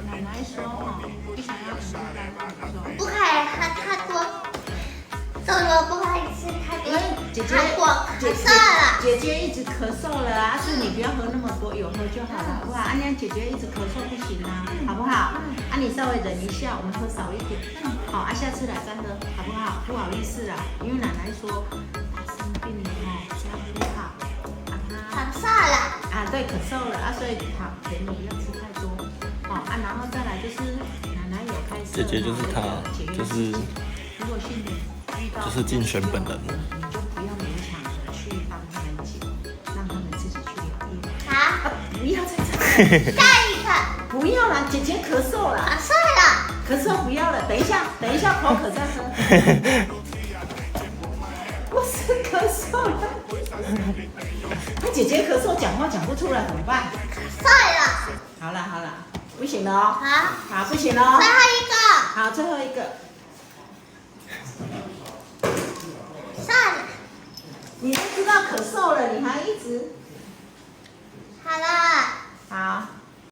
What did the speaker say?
奶奶说哦，不想要很多干饭的时候，不可以喝太多，豆豆不可以吃太多，因为姐姐太过咳嗽了。姐姐一直咳嗽了啊，是你不要喝那么多，有喝就好了，好不好？啊，那样姐姐一直咳嗽不行啊，好不好？啊，你稍微忍一下，我们喝少一点。好，啊，下次来再喝，好不好？不好意思啦，因为奶奶说她生病了哦，这样不好。啊，咳嗽了。啊，对，咳嗽了啊，所以好，甜的不要吃太多。哦啊，然后再来就是奶奶有开设，姐姐就是她，就是如果是你遇到就是竞选本人。你就不要勉强的去帮他们解，让他们自己去疗愈。好，不要再这样，下一个不要啦，姐姐咳嗽了，咳嗽了。咳嗽不要了，等一下口渴再喝。不是咳嗽了，姐姐咳嗽讲话讲不出来怎么办？咳嗽了。好了，不行了哦。好，好，不行了哦。最后一个。好，最后一个。算了。你都知道咳嗽了，你还一直。好了。好。